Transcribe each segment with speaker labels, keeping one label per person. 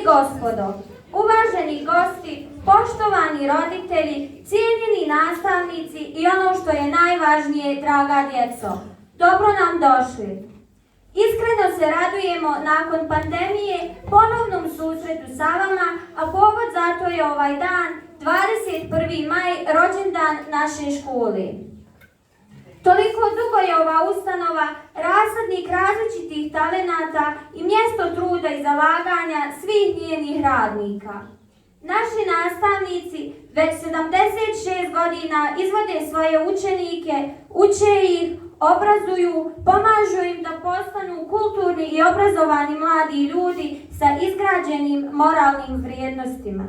Speaker 1: gospodo, uvaženi gosti, poštovani roditelji, cijenjeni nastavnici i ono što je najvažnije, draga djeco, dobro nam došli. Iskreno se radujemo nakon pandemije ponovnom susretu sa vama, a povod za to je ovaj dan, 21. maj, rođendan naše škole. Toliko dugo je ova ustanova rasadnik različitih talenata i mjesto truda i zalaganja svih njenih radnika. Naši nastavnici već 76 godina izvode svoje učenike, uče ih, obrazuju, pomažu im da postanu kulturni i obrazovani mladi ljudi sa izgrađenim moralnim vrijednostima.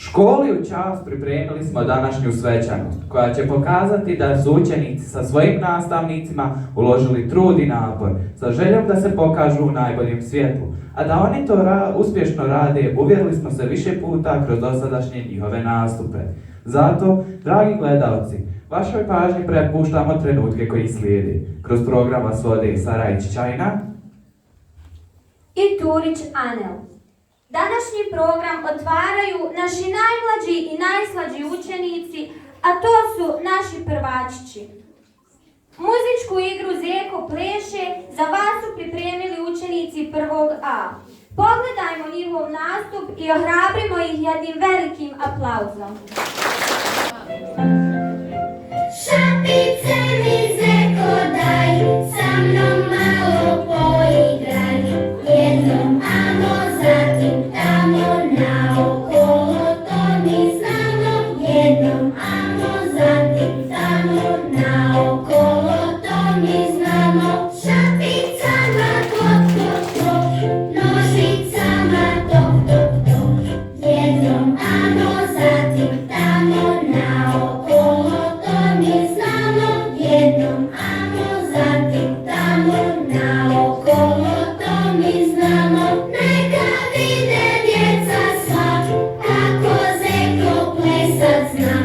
Speaker 2: Školi u čast pripremili smo današnju svečanost, koja će pokazati da su učenici sa svojim nastavnicima uložili trud i napor, sa željom da se pokažu u najboljem svjetlu, a da oni to uspješno rade, uvjerili smo se više puta kroz dosadašnje njihove nastupe. Zato, dragi gledalci, vašoj pažnji prepuštamo trenutke koji slijedi. Kroz program vas vode Sarajić Čajna
Speaker 1: i Turić Anel. Današnji program otvaraju naši najmlađi i najslađi učenici, a to su naši prvačići. Muzičku igru Zeko pleše za vas su pripremili učenici 1. A. Pogledajmo njihov nastup i ohrabrimo ih jednim velikim aplauzom.
Speaker 3: Šapice mi Zeko daj, sa mnom malo poigraj, jednom amo, zatim tamo naokolo, to mi znamo, jednom amo, zatim tamo naokolo, to mi znamo. Šapicama tok, tok, tok, nožicama tok, tok, tok, jednom amo, zatim tamo naokolo, to mi znamo, jednom amo, zatim tamo naokolo, to mi znamo. Neka vide djeca sva, kako Zeko plesat zna,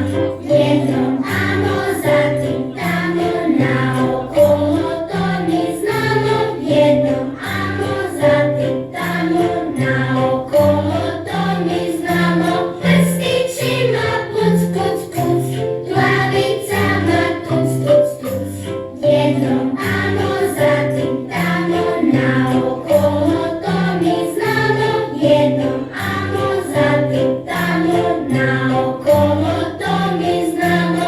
Speaker 3: jednom amo, zatim tamo naokolo, to mi znamo, jednom amo, zatim tamo naokolo, to mi znamo. Prstićima puc, puc, puc, glavicama tuc, tuc, tuc, jednom amo, zatim tamo naokolo, to mi znamo, jednom amo, zatim tamo naokolo, to mi znamo.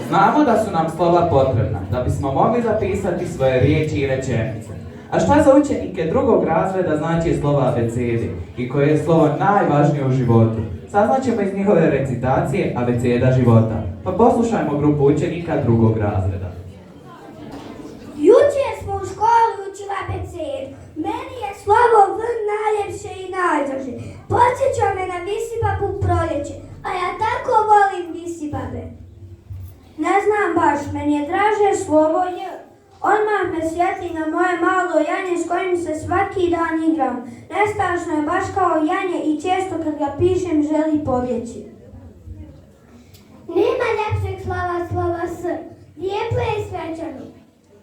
Speaker 2: Znamo da su nam slova potrebna, da bismo mogli zapisati svoje riječi i rečenice. A šta za učenike drugog razreda znači slovo abecede i koje je slovo najvažnije u životu? Saznaćemo iz njihove recitacije abeceda života. Pa poslušajmo grupu učenika drugog razreda.
Speaker 4: Jučer smo u školi učili abecedu. Meni je slovo V najljepše i najdraže. Podsjeća me na visibabu proljeće, a ja tako volim visibabe. Ne znam baš, meni je draže slovo J. Odmah me sjeti na moje malo janje s kojim se svaki dan igram. Nestašno je baš kao janje i često kad ga pišem želi pobjeći.
Speaker 3: Nema ljepšeg slova S. Lijepo je i svečano,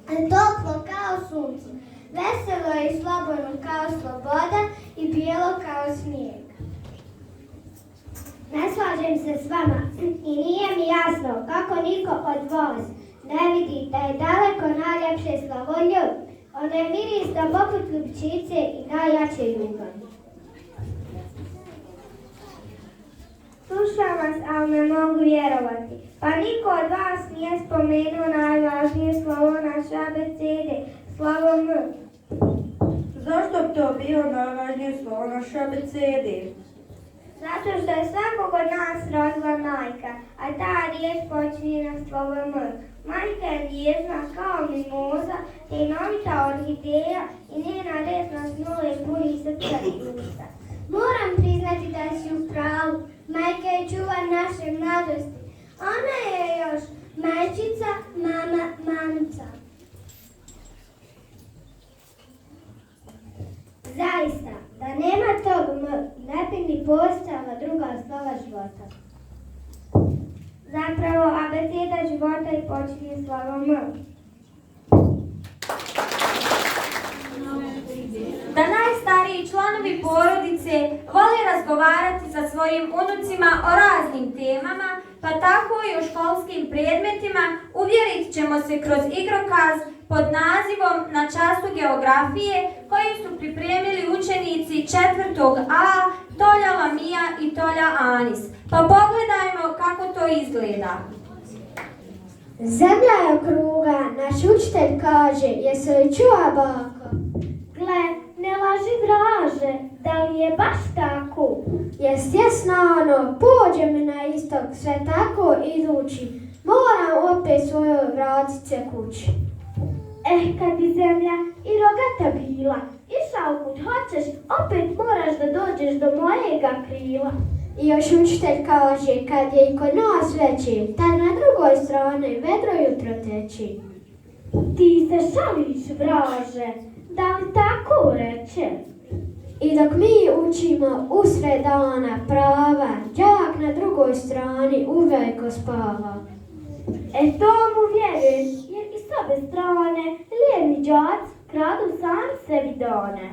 Speaker 3: toplo kao sunce, veselo je i slobodno kao sloboda i bijelo kao snijeg. Ne slažem se s vama i nije mi jasno kako niko od vas ne vidi da je daleko najljepše slovo Lj. Ono je mirisno poput ljubičice i najjače ljubavi.
Speaker 4: Slušam vas, ali ne mogu vjerovati. Pa niko od vas nije spomenuo najvažnije slovo naše abecede, slovo M.
Speaker 5: Zašto bi to bio najvažnije slovo naše abecede?
Speaker 4: Zato što je svakog od nas rodila majka, a ta riječ počinje na slovo M. Majka je vjezna kao mimoza, tajnovita orhideja i njena resna snula je puni srca i usta.
Speaker 3: Moram priznati da si u pravu. Majka je čuvar naše mladosti. Ona je još majčica, mama, mamica. zapravo abeceda života i počinje slovom M.
Speaker 1: Da najstariji članovi porodice vole razgovarati sa svojim unucima o raznim temama, pa tako i o školskim predmetima, uvjerit ćemo se kroz igrokaz pod nazivom Na času geografije koji su pripremili učenici 4. A Tolja Lamija i Tolja Anis. Pa pogledajmo kako to izgleda.
Speaker 3: Zemlja je okrugla, naš učitelj kaže, jesi li čuo bako? Gle, ne laži vraže, da li je baš tako? Jest jasno, pođe mi na istok, sve tako idući, moram opet svojoj vratice kući. Kad bi zemlja i rogata bila, išao kud hoćeš, opet moraš da dođeš do mojega krila. I još učitelj kaže, kad je i kod nas veći, tad na drugoj strani vedro jutro teči. Ti se šališ, vraže, da li tako reče? I dok mi učimo usred dana prava, đak na drugoj strani uvijek spava. To mu vjerujem, jer i s obe strane lijeni đaci kradu sami sebi done.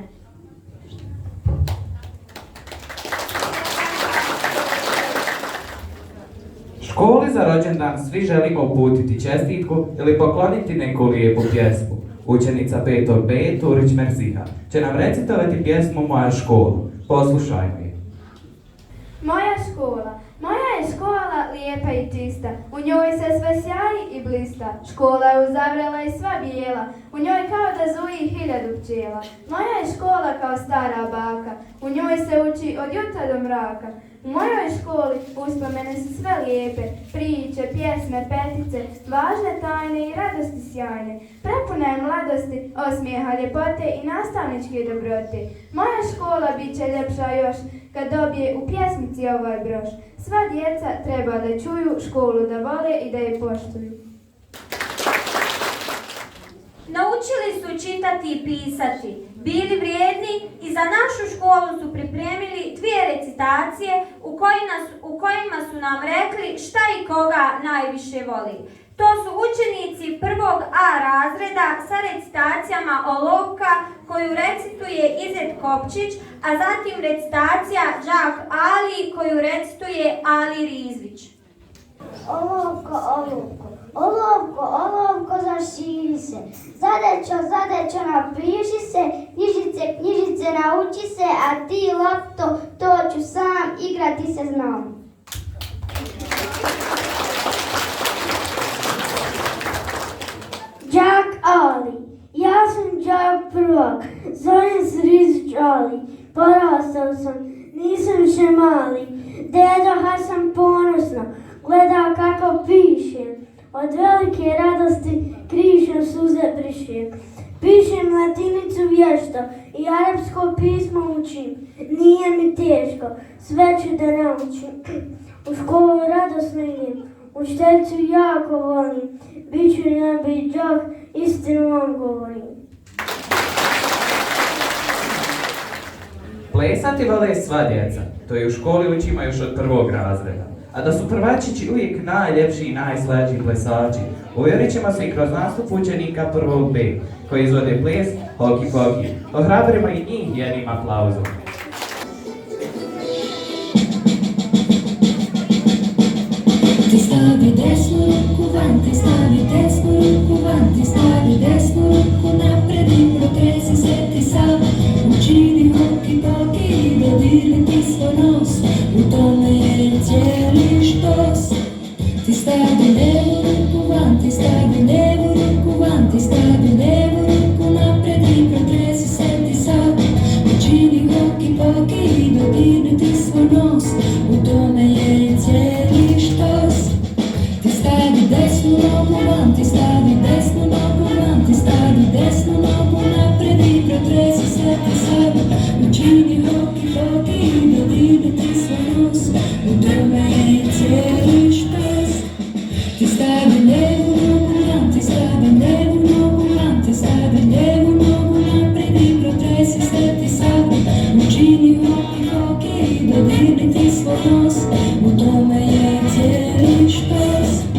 Speaker 2: Školi za rođendan svi želimo uputiti čestitku ili pokloniti neku lijepu pjesmu. Učenica 5. B. Turić Merziha će nam recitovati pjesmu Moja škola. Poslušajmo je.
Speaker 6: Moja je škola lijepa i čista, u njoj se sve sjaji i blista. Škola je uzavrela i sva bijela, u njoj kao da zuji 1000 pčela. Moja je škola kao stara baka, u njoj se uči od jutra do mraka. U mojoj školi uspomene su sve lijepe, priče, pjesme, petice, važne tajne i radosti sjajne. Prepuna je mladosti, osmijeha, ljepote i nastavničke dobrote. Moja škola bit će ljepša još kad dobije u pjesmici ovaj broš. Sva djeca treba da čuju školu, da vole i da je poštuju.
Speaker 1: Naučili su čitati i pisati, bili vrijedni i za našu školu su pripremili 2 recitacije u kojima su nam rekli šta i koga najviše voli. To su učenici 1. A razreda sa recitacijama Olovka koju recituje Izet Kopčić, a zatim recitacija Đak Ali koju recituje Ali Rizvić.
Speaker 3: Olovko, olovko, olovko, olovko, zaširi se. Zadećo, napiši se. Knjižice, nauči se, a ti lopto, to ću sam, igrati se znam. Đak Ali, ja sam đak prvak, zovem se Rizvić Ali. Porastao sam, nisam više mali, dedo sam ponosno, gleda kako pišem, od velike radosti krišem suze brišem. Pišem latinicu vješto i arapsko pismo učim, nije mi teško, sve ću da naučim. U školu radosno idem, učiteljicu jako volim, bit ću najbolji đak, istinu vam govorim.
Speaker 2: Plesati vole sva djeca, to je u školi učimo još od 1. razreda. A da su prvačići uvijek najljepši i najslađi plesači, uvjerit ćemo se i kroz nastup učenika 1. B, koji izvode ples Hoki Poki. Ohrabrimo i njih jednim aplauzom.
Speaker 7: Ti stavi desnu ruku van, ti stavi desnu ruku van, ti stavi desnu ruku napred i protresi se ti sam. Učini hoki poki i dodirni ti svoj nos, u tome je cijeli štos. Ti stavi levu ruku van, ti stavi levu ruku van, ti stavi levu ruku napred i protresi se ti sam. Učini hoki poki i dodirni ti svoj nos, u tome je cijeli štos. Ti stavi desnu nogu van, ti stavi desnu nogu van, ti stavi desnu nogu napred i protresi se ti sam. Učini hoki poki i dodirni ti svoj nos, u tome je cijeli štos. Ti stavi levu nogu van, ti stavi levu nogu van, ti stavi levu nogu napred i protresi se ti sam. Učini hoki poki i dodirni ti svoj nos, u tome je cijeli štos.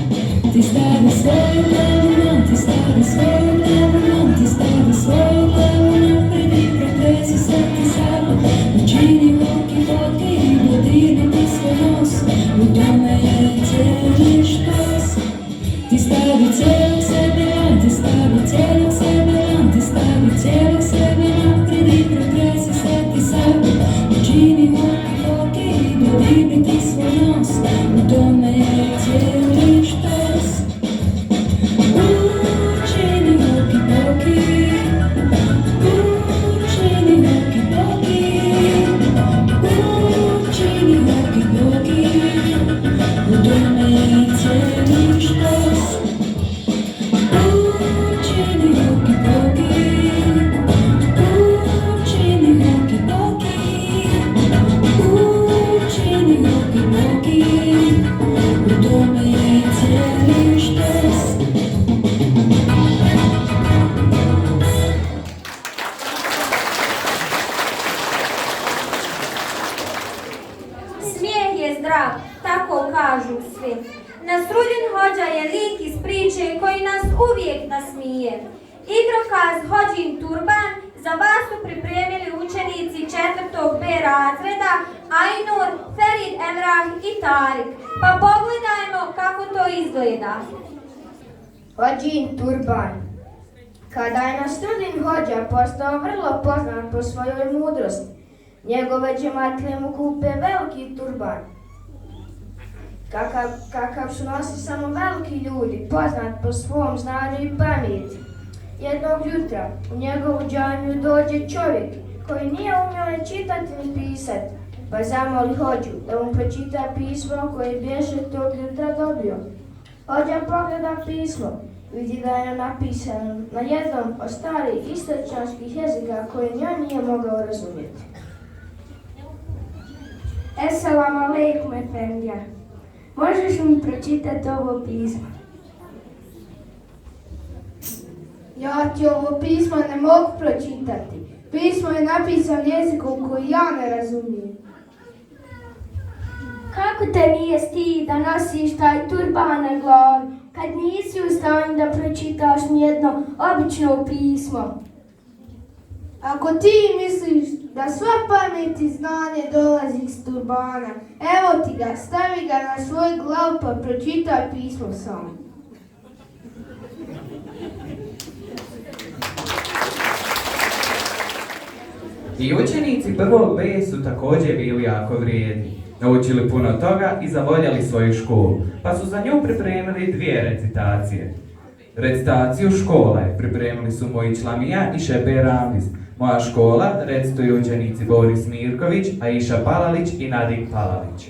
Speaker 1: Nasrudin Hođa je lik iz priče koji nas uvijek nasmije. Igrokaz Hođin Turban za vas su pripremili učenici 4. B razreda Ainur, Ferid Emrah i Tarik. Pa pogledajmo kako to izgleda.
Speaker 6: Hođin Turban. Kada je Nasrudin Hođa postao vrlo poznat po svojoj mudrosti, njegove džematlije mu kupe veliki turban. Kakav su nosi samo veliki ljudi, poznat po svom znanju i pameti. Jednog jutra u njegovu džamiju dođe čovjek koji nije umio ni čitati ni pisati, pa zamoli Hođu da mu pročita pismo koje bješe tog jutra dobio. Hođa pogleda pismo, vidi da je napisano na jednom od starih istočanskih jezika koji njoj nije mogao razumjeti. Esselam alejkum efendija. Možeš mi pročitati ovo pismo? Ja ti ovo pismo ne mogu pročitati. Pismo je napisano jezikom koji ja ne razumijem. Kako te nije stid da nosiš taj turban na glavi, kad nisi u stanju da pročitaš nijedno obično pismo? Ako ti misliš da sva pamet i znanje dolazi iz turbana, evo ti ga, stavi ga na svoj glavu pa pročitaj pismo samo.
Speaker 2: I učenici 1. B su također bili jako vrijedni. Naučili puno toga i zavoljeli svoju školu, pa su za nju pripremili 2 recitacije. Recitaciju škole pripremili su moji Člamija i Šeber Ramiz. Moja škola recituju učenici Boris Mirković, Aisha Palalić i Nadim Palalić.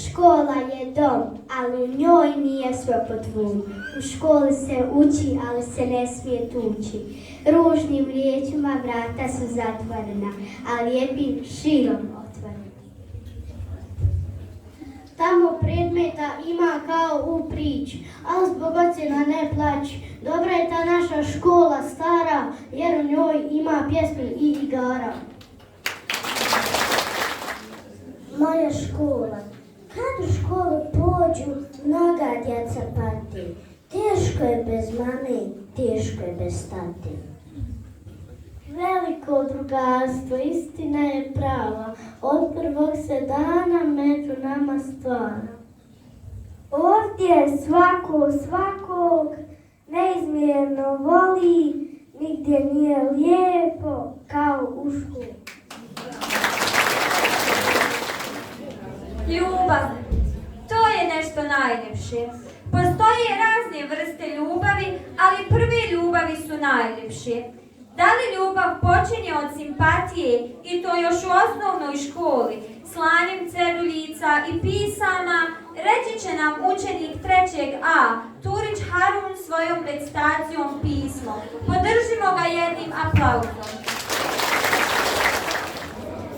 Speaker 3: Škola je dom, ali u njoj nije sve potvun. U školi se uči, ali se ne smije tući. Ružnim riječima vrata su zatvorena, a lijepim širom otvorena. Tamo predmeta ima kao u priči, ali zbog ocjena ne plaći. Dobra je ta naša škola stara, jer u njoj ima pjesmi i igara. Moja škola. Kad u školu pođu, mnoga djeca pati. Teško je bez mame, teško je bez tati. Veliko drugarstvo, istina je prava, od prvog se dana među nama stvara. Ovdje svako svakog neizmjerno voli, nigdje nije lijepo kao u školi.
Speaker 1: Ljubav. To je nešto najljepše. Postoje razne vrste ljubavi, ali prve ljubavi su najljepše. Da li ljubav počinje od simpatije i to još u osnovnoj školi, slanjem ceduljica i pisama, reći će nam učenik 3. A, Turić Harun svojom recitacijom pismo. Podržimo ga jednim aplauzom.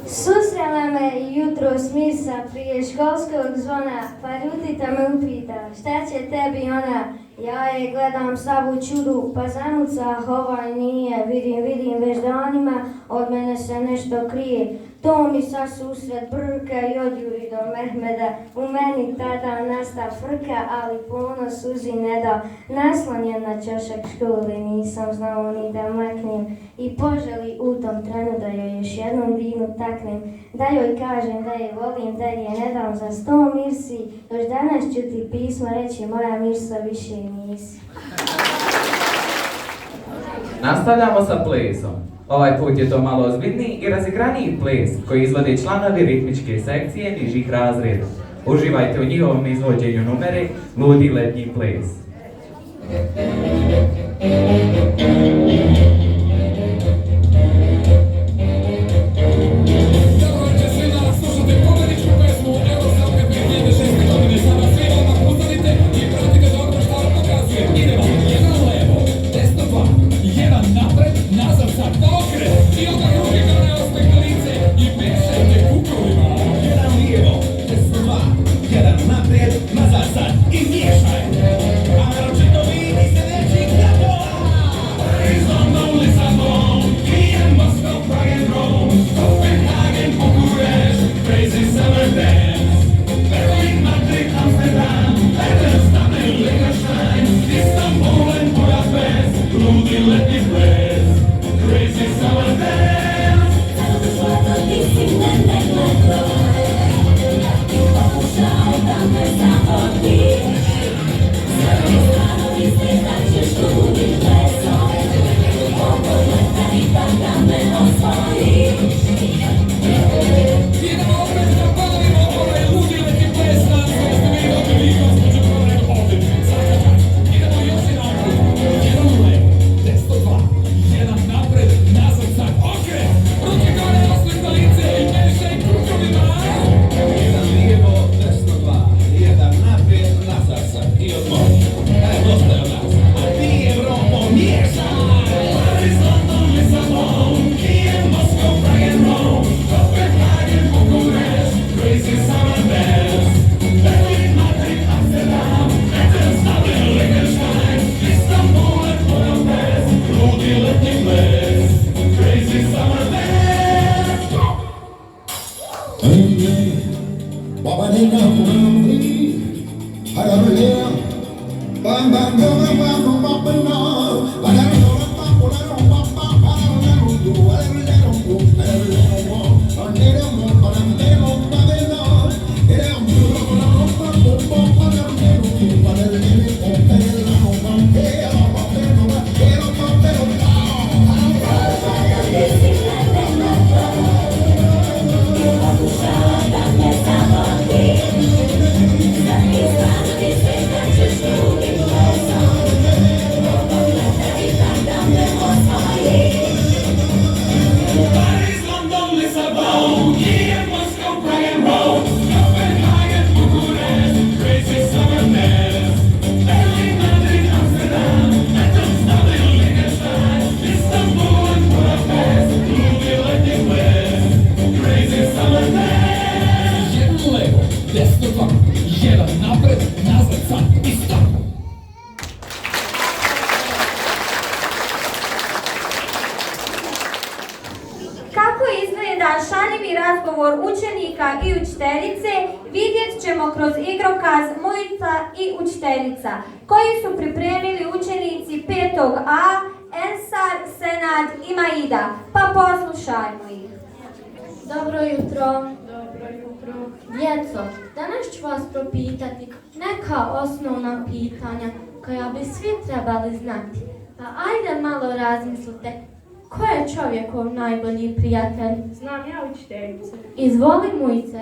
Speaker 6: Susrela me jutros misa prije školskog zvona, pa Rudita me upita, šta će tebi ona? Ja je gledam savu čudu, pa zamuca, ovaj nije, vidim, već danima od mene se nešto krije. To mi sa susret brka i odjuri do Mehmeda, u meni tada nasta frka, ali ponos suzi ne da. Naslonjen na čošak škole, nisam znao ni da maknem i poželi u tom trenu da joj još jednom dinu taknem, da joj kažem da je volim, da je ne dam za 100 mirsi, još danas ću ti pismo reći moja mirsa više nisi.
Speaker 2: Nastavljamo sa plesom. Ovaj put je to malo ozbiljniji i razigraniji ples koji izvode članovi ritmičke sekcije nižih razreda. Uživajte u njihovom izvođenju numere Ludi letnji ples.
Speaker 8: I miješaj, a naročito vidi se većih gradova.
Speaker 1: razgovor učenika i učiteljice vidjet ćemo kroz igrokaz Mujica i učiteljica, koji su pripremili učenici 5A, Ensar, Senad i Maida. Pa poslušajmo ih.
Speaker 8: Dobro jutro. Dobro jutro. Djeco, danas ću vas propitati neka osnovna pitanja koja bi svi trebali znati. Pa ajde malo razmislite, ko je čovjekov najbolji prijatelj?
Speaker 9: Znam ja učiteljice.
Speaker 8: Izvoli Mujice.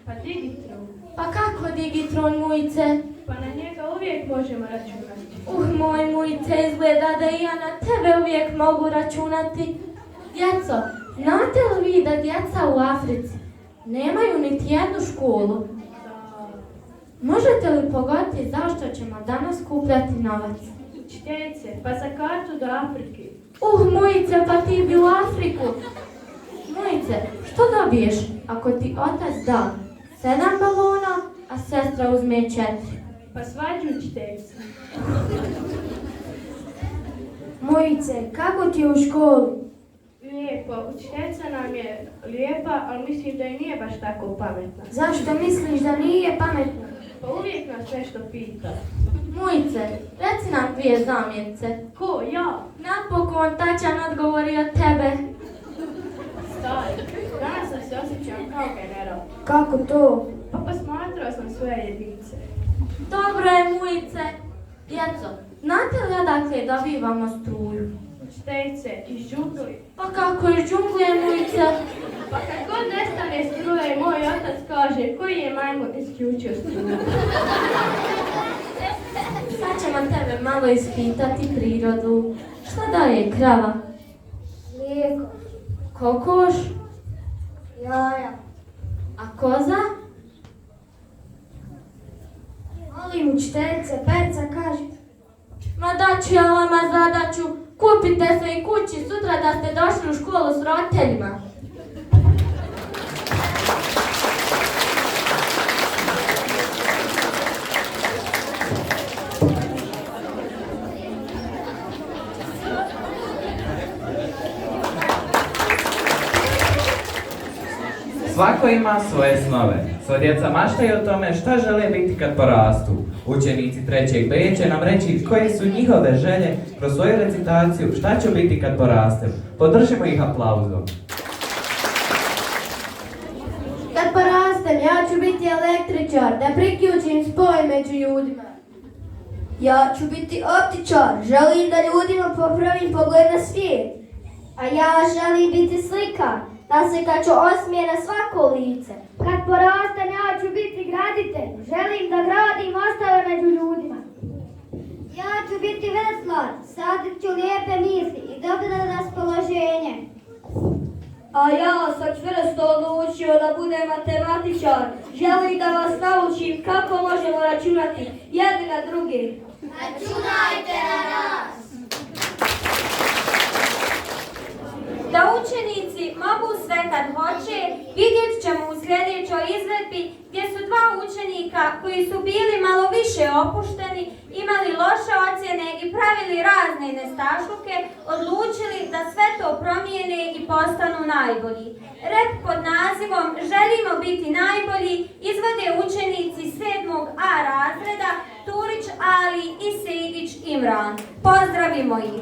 Speaker 9: Pa Digitron.
Speaker 8: Pa kako Digitron Mujice?
Speaker 9: Pa na njega uvijek možemo računati.
Speaker 8: Moj Mujice, izgleda da i ja na tebe uvijek mogu računati. Djeco, znate li vi da djeca u Africi nemaju niti jednu školu? Možete li pogoditi zašto ćemo danas skupljati novac?
Speaker 9: Učiteljice, pa za kartu do Afrike.
Speaker 8: Mujice, pa ti bi u Afriku. Mujice, što dobiješ ako ti otac da 7 balona, a sestra uzme 4?
Speaker 9: Pa svađu učiteljice.
Speaker 5: Mujice, kako ti je u školi?
Speaker 9: Lijepo, učiteljica nam je lijepa, ali mislim da i nije baš tako pametna.
Speaker 5: Zašto misliš da nije pametna?
Speaker 9: Pa uvijek nas nešto pita.
Speaker 8: Mujice, reci nam 2 zamjenice.
Speaker 9: Ko? Ja?
Speaker 8: Napokon tačan odgovori od tebe.
Speaker 9: Stari, danas sam se osjećam kao general.
Speaker 5: Kako to?
Speaker 9: Pa posmatrao sam svoje jedinice.
Speaker 8: Dobro je, Mujice. Djeco, znate li odakle dobivamo struju?
Speaker 9: Učiteljice, iz džungli.
Speaker 8: Pa kako iz džungle, Mujice?
Speaker 9: Pa kad god nestane struje, moj otac kaže koji je majmun isključio struju.
Speaker 8: Sad ćemo tebe malo ispitati prirodu. Šta daje krava?
Speaker 5: Mlijeko.
Speaker 8: Kokoš?
Speaker 5: Jaja.
Speaker 8: A koza?
Speaker 5: Molim učiteljice, Perca kaže.
Speaker 8: Ma daću ja vama zadaću. Kupite se i kući sutra da ste došli u školu s roditeljima.
Speaker 2: Svako ima svoje snove. Sva djeca maštaju o tome šta žele biti kad porastu. Učenici 3. B će nam reći koje su njihove želje kroz svoju recitaciju šta ću biti kad porastem. Podržimo ih aplauzom.
Speaker 5: Kad porastem, ja ću biti električar, da priključim spoj među ljudima. Ja ću biti optičar, želim da ljudima popravim pogled na svijet. A ja želim biti slikar, da se kad ću osmije na svako lice. Kad porastem, ja ću biti graditelj, želim da gradim ostale među ljudima. Ja ću biti veslar, sadit ću lijepe misli i dobro raspoloženje. A ja sam čvrsto odlučio da budem matematičar. Želim da vas naučim kako možemo računati jedni na drugi.
Speaker 3: Računajte na nas!
Speaker 1: Da učenici mogu sve kad hoće, vidjet ćemo u sljedećoj izvedbi gdje su 2 učenika koji su bili malo više opušteni, imali loše ocjene i pravili razne nestašluke, odlučili da sve to promijene i postanu najbolji. Rep pod nazivom Želimo biti najbolji izvode učenici 7. A razreda Turić Ali i Sejdić Imran. Pozdravimo ih!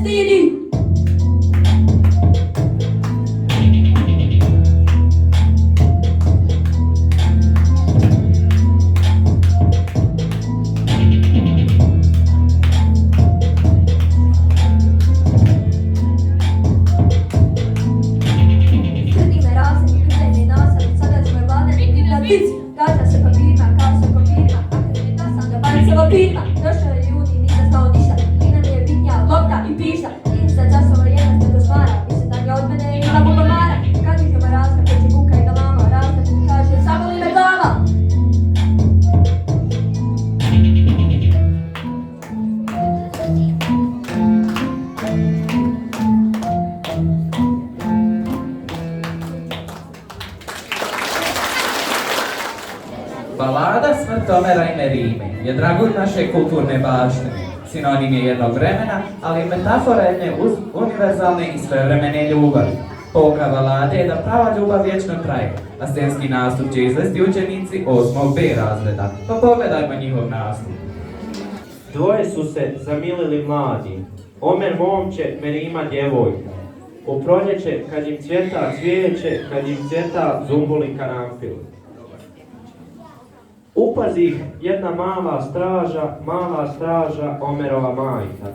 Speaker 8: stidi!
Speaker 4: Krdi me razem, krde mi nasam, sada ću me vladati divna vici. Gađa se papirima, kao sa papirima, a kad mi tasam da bavim se papirima. Došao je ljudi, nisam znao ništa, i nam je bitnija lopta i pišta. I za časova jedan ste do šmara, više da je od mene ima bubamara. Kad ih me razne, koji buka i galama, razne mi kaže, zaboli me glava.
Speaker 2: Balada Smrt Omera i Merime je dragulj naše kulturne baštine. Sinonim je jednog vremena, ali i metafora jedne univerzalne i svevremene ljubavi. Pouka balade je da prava ljubav vječno traje. Na scenski nastup će izvesti učenici 8. B razreda, pa pogledajmo njihov nastup.
Speaker 10: Dvoje su se zamilili mladi, Omer momče, Merima djevojka. U proljeće, kad im cvjeta cvijeće, kad im cvjeta zumbuli karanfil. Upazi ih jedna mala straža, Omerova majka.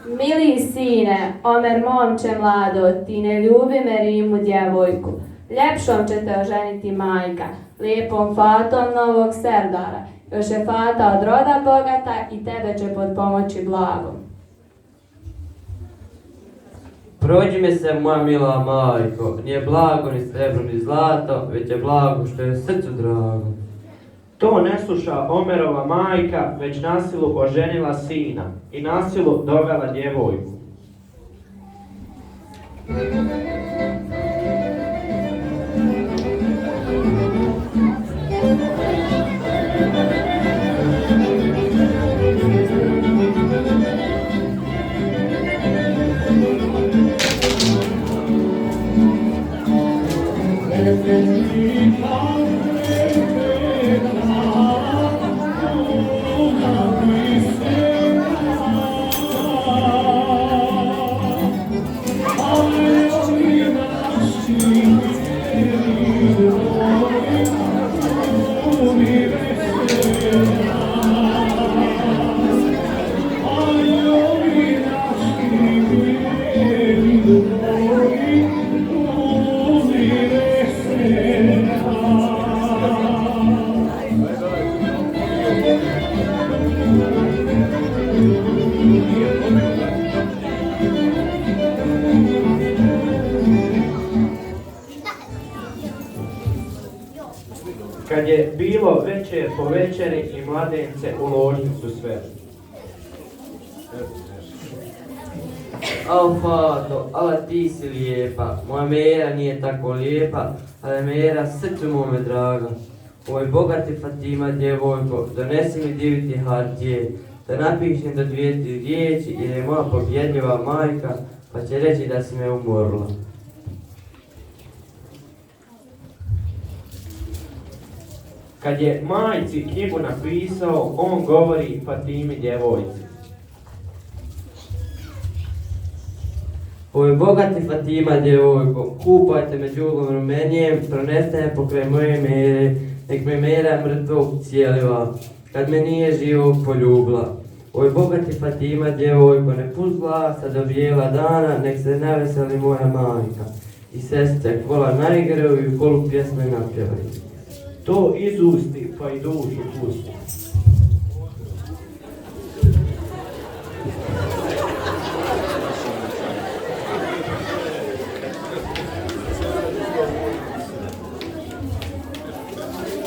Speaker 8: Mili sine, Omer momče mlado, ti ne ljubi Merimu djevojku. Ljepšom će te oženiti majka, lijepom fatom novog serdara. Još je fata od roda bogata i tebe će pod pomoći blagom.
Speaker 11: Prođi me se, moja mila majko, nije blago ni srebro ni zlato, već je blago što je srcu drago.
Speaker 10: To ne sluša Omerova majka, već nasilu oženila sina i nasilu dovela djevojku. Kad je bilo večer po večeri i mladence u ložnicu sve.
Speaker 11: Au fato, ala ti si lijepa, moja Mera nije tako lijepa, ali Mera srcu mome draga. Oj bogati Fatima djevojko, donesi mi diviti hartije, da napišem do 2-3 riječi jer je moja pobjedljiva majka, pa će reći da si me umorila.
Speaker 10: Kad je majci knjigu napisao, on govori Fatimi djevojci.
Speaker 11: Oj bogati Fatima djevojko, kupajte me đugom rumenjem, pronestaje pokraj moje Mere, nek me Mera mrtvog cijeliva, kad me nije živog poljubila. Oj bogati Fatima djevojko, ne pust glasa do bijela dana, nek se naveseli moja majka. I sestre, kola naigraju i kolu pjesme napjevaju.
Speaker 10: To izusti pa i dušu pusti.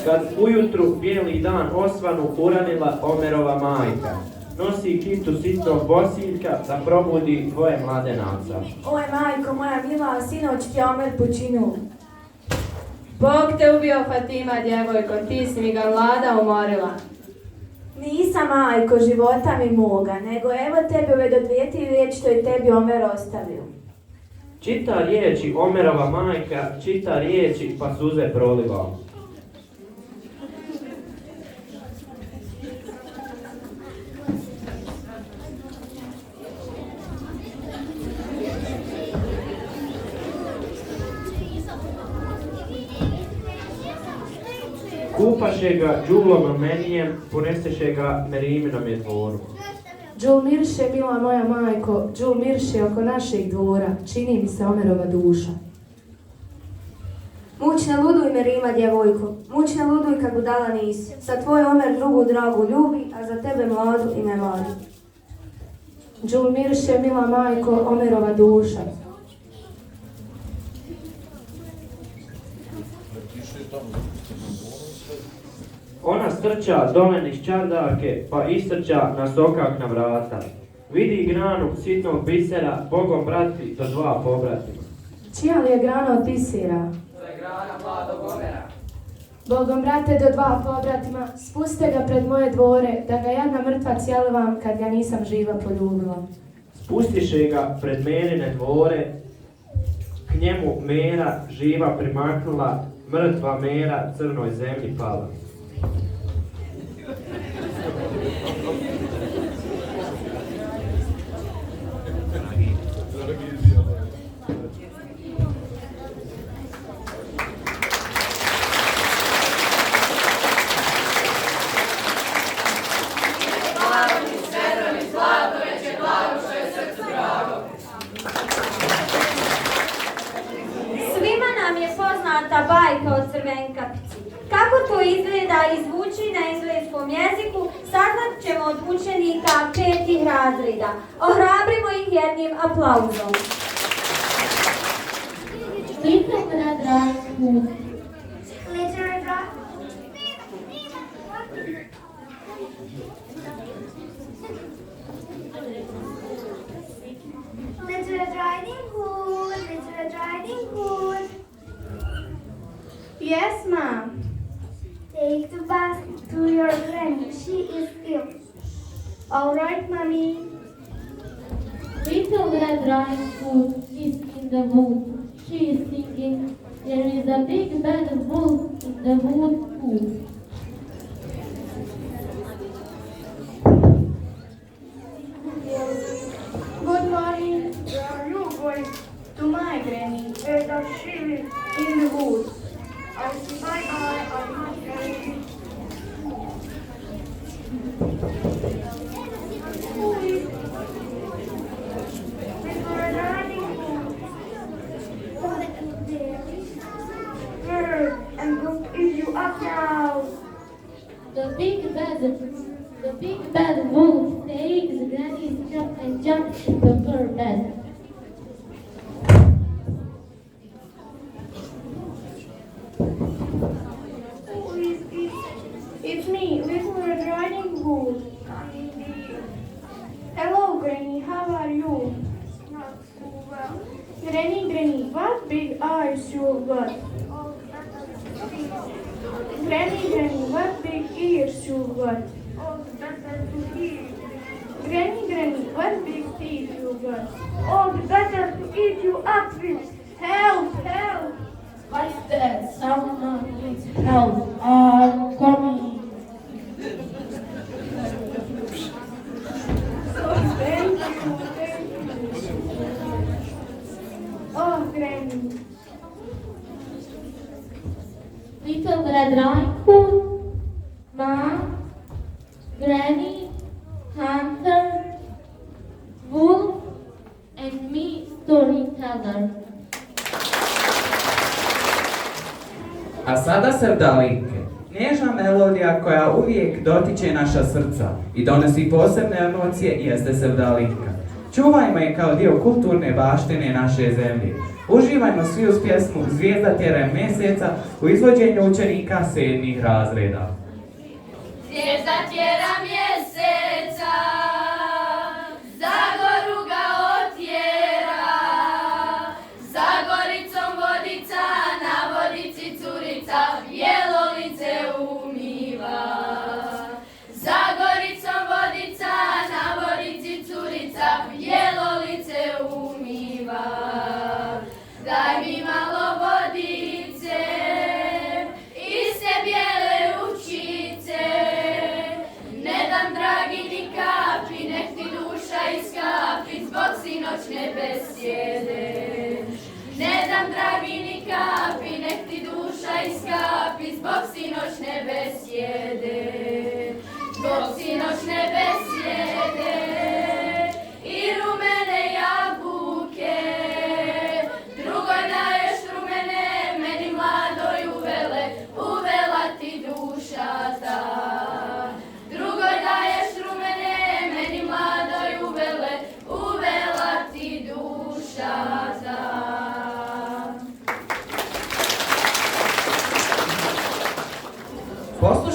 Speaker 10: Kad ujutru bijeli dan osvanu uranila Omerova majka, nosi kitu sitnog bosiljka da probudi dvoje mladenaca.
Speaker 8: Oj majko moja mila, sinoć ti Omer počinu. Bog te ubio Fatima djevojko, ti si mi ga mlada umorila. Nisam majko života mi moga, nego evo tebe ove do 2-3 riječi što je tebi Omer ostavio.
Speaker 10: Čita riječi Omerova majka, čita riječi pa suze proliva. Lupaše ga đuglom rumenijem, ponesteše ga Meriminom je dvoru.
Speaker 6: Đul mirše, mila moja majko, đul mirše oko našeg dvora, čini mi se Omerova duša.
Speaker 4: Muć ne luduj Merima, djevojko, muć ne luduj kad budala nisi. Sa tvoj Omer drugu dragu ljubi, a za tebe mladu i ne vadi.
Speaker 6: Đul mirše, mila majko, Omerova duša.
Speaker 10: Ona strča dole niz čardake, pa istrča na sokak na vrata. Vidi granu sitnog bisera, Bogom brati do dva pobratima.
Speaker 6: Čija li je grana od bisera?
Speaker 2: To je grana mladog Omera.
Speaker 6: Bogom brate do dva pobratima, spuste ga pred moje dvore, da ga jadna mrtva cjelivam kad ga nisam živa poljubila.
Speaker 10: Spustiše ga pred Merine dvore, k njemu Mera živa primaknula, mrtva Mera crnoj zemlji pala.
Speaker 1: Svima nam je poznata bajka o Crvenkapici. Kako to izgleda i zvuči na engleskom jeziku, saznat ćemo od učenika 5. razreda. Ohrabrimo ih jednim aplauzom.
Speaker 8: Little Red Riding Hood.
Speaker 3: Little Red Riding Hood, Little Red Riding Hood.
Speaker 9: Yes, ma'am.
Speaker 3: Take the basket to your granny, she is ill.
Speaker 9: All right, mommy.
Speaker 8: Little Red Riding Hood is in the wood. She is singing, there is a big bad wolf in the wood too.
Speaker 9: Good morning. Where are you going? To my granny. Where does she live? In the woods. I see my eye on my granny. Who is Little Red Riding Hood? Girl, I'm going to eat you up now.
Speaker 8: The big bad wolf takes Granny's jump and jumps into her bed.
Speaker 9: Who is it? It's me, Little Red Riding Hood. Hello, Granny. How are you? Not so well. Granny, what big eyes you got? Granny, what big ears you got? Oh, better to eat. Granny, what big teeth you got? Oh, better to eat you up with. Help, help!
Speaker 8: What's that? Someone needs help. I'm coming.
Speaker 9: Thank you. Oh, Granny.
Speaker 8: Little Red Riding Hood, Mom, Granny, Hunter, Wolf, and me, storyteller.
Speaker 2: A sada sevdalinke, nježna melodija koja uvijek dotiče naša srca i donosi posebne emocije jeste sevdalinka. Čuvajmo je kao dio kulturne baštine naše zemlje. Uživajmo svi uz pjesmu Zvijezda tjera mjeseca u izvođenju učenika 7. razreda.
Speaker 12: Zvijezda tjera mjeseca, za goru ga otjera, za goricom vodica, na vodici curica, bijelo lice umiva. Za goricom vodica, na vodici curica, bijelo lice umiva. Daj mi malo vodice, iste bijele ručice, ne dam dragi ni kapi, nek ti duša iskapi zbog sinoćne besjede. Ne dam dragi ni kapi, nek ti duša iskapi zbog sinoćne besjede.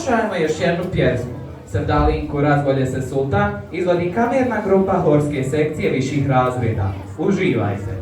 Speaker 2: Saslušajmo još jednu pjesmu. Srdalinku razbolje se sultan, izvodi kamerna grupa horske sekcije viših razreda. Uživajte!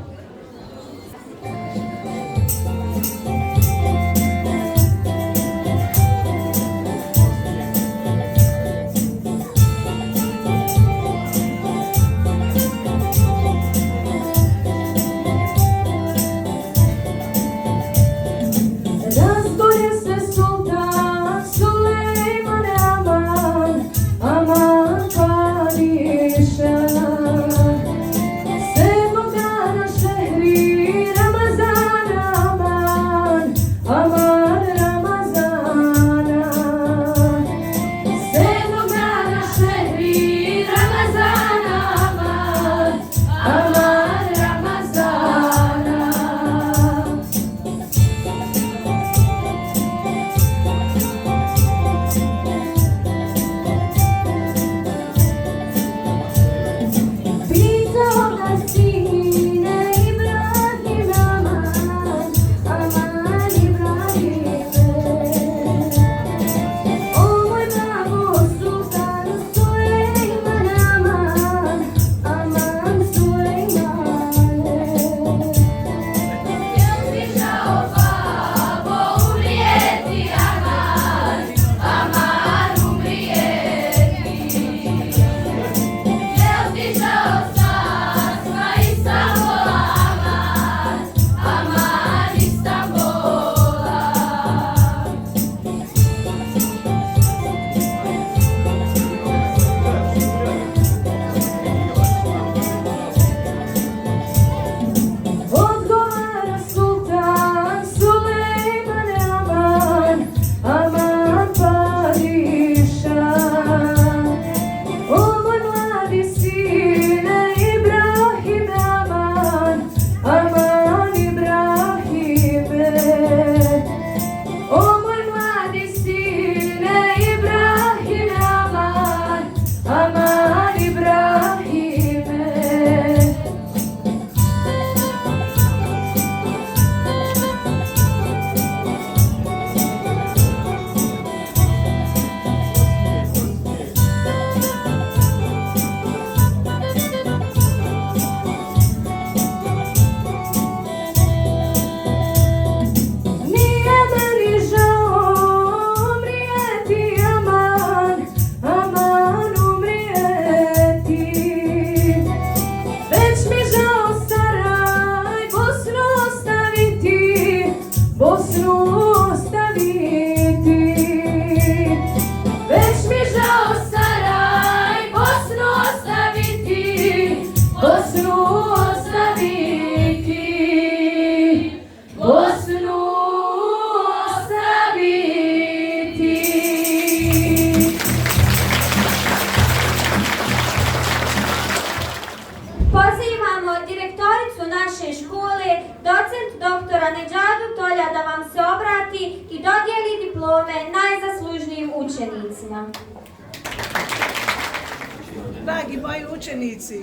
Speaker 13: Dragi moji učenici,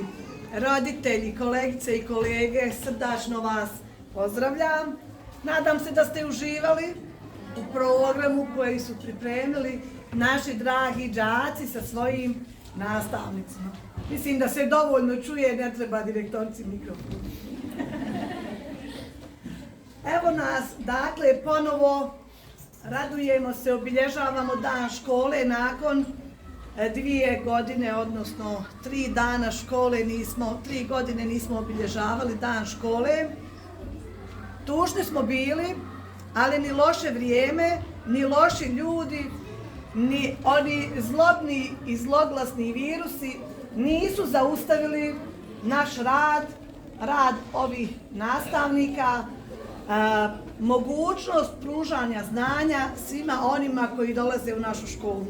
Speaker 13: roditelji, kolegice i kolege, srdačno vas pozdravljam. Nadam se da ste uživali u programu koji su pripremili naši dragi đaci sa svojim nastavnicima. Mislim da se dovoljno čuje, ne treba direktorici mikrofon. Evo nas, dakle, ponovo radujemo se, obilježavamo dan škole nakon 2 godine, odnosno 3 dana škole, 3 godine nismo obilježavali dan škole. Tužni smo bili, ali ni loše vrijeme, ni loši ljudi, ni oni zlobni i zloglasni virusi nisu zaustavili naš rad ovih nastavnika, mogućnost pružanja znanja svima onima koji dolaze u našu školu.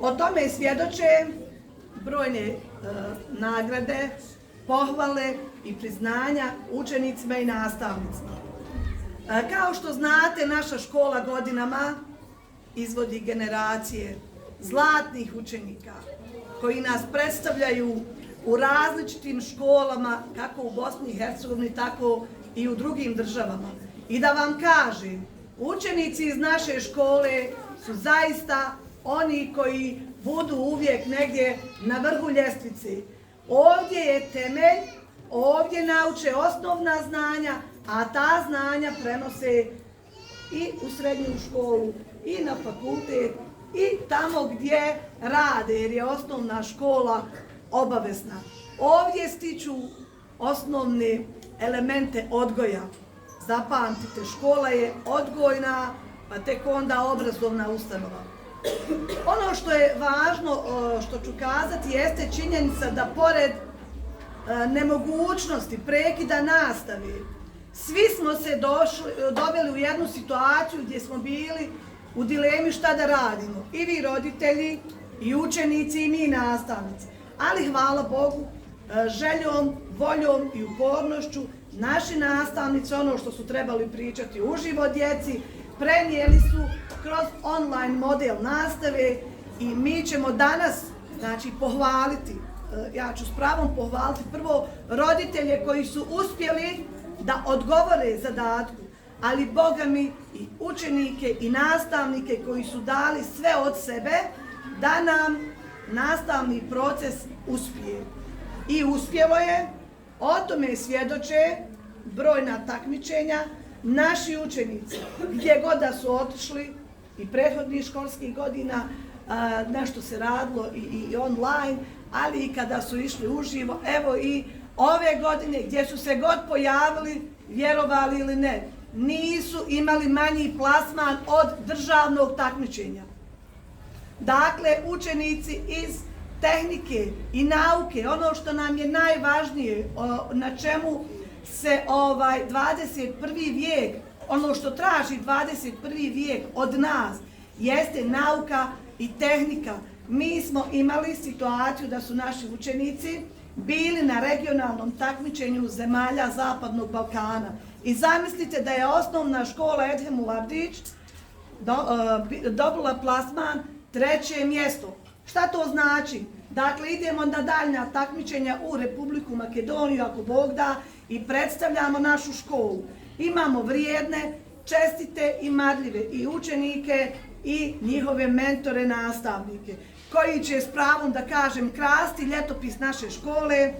Speaker 13: O tome svjedoče brojne nagrade, pohvale i priznanja učenicima i nastavnicima. Kao što znate, naša škola godinama izvodi generacije zlatnih učenika koji nas predstavljaju u različitim školama, kako u Bosni i Hercegovini, tako i u drugim državama. I da vam kažem Učenici iz naše škole su zaista oni koji budu uvijek negdje na vrhu ljestvice. Ovdje je temelj, ovdje nauče osnovna znanja, a ta znanja prenose i u srednju školu, i na fakultet, i tamo gdje rade, jer je osnovna škola obavezna. Ovdje stiču osnovne elemente odgoja. Zapamtite, škola je odgojna, pa tek onda obrazovna ustanova. Ono što je važno, što ću kazati, jeste činjenica da pored nemogućnosti prekida nastave, svi smo se doveli u jednu situaciju gdje smo bili u dilemi šta da radimo. I vi roditelji, i učenici, i mi nastavnici. Ali hvala Bogu, željom, voljom i upornošću naši nastavnici ono što su trebali pričati uživo djeci prenijeli su kroz online model nastave i mi ćemo danas pohvaliti, ja ću s pravom pohvaliti prvo roditelje koji su uspjeli da odgovore zadatku, ali Boga mi i učenike i nastavnike koji su dali sve od sebe da nam nastavni proces uspije. I uspjelo je, o tome svjedoče brojna takmičenja, naši učenici, gdje god da su otišli i prethodnih školskih godina, nešto se radilo i online, ali i kada su išli uživo, evo i ove godine gdje su se god pojavili, vjerovali ili ne, nisu imali manji plasman od državnog takmičenja. Dakle, učenici iz tehnike i nauke, ono što nam je najvažnije, na čemu se 21. vijek, ono što traži 21. vijek od nas, jeste nauka i tehnika. Mi smo imali situaciju da su naši učenici bili na regionalnom takmičenju zemalja Zapadnog Balkana. I zamislite da je osnovna škola Edhem Ulardić dobila plasman 3. mjesto. Šta to znači? Dakle, idemo na daljnja takmičenja u Republiku Makedoniju, ako Bog da, i predstavljamo našu školu. Imamo vrijedne, čestite i marljive i učenike i njihove mentore, nastavnike, koji će s pravom, da kažem, krasti ljetopis naše škole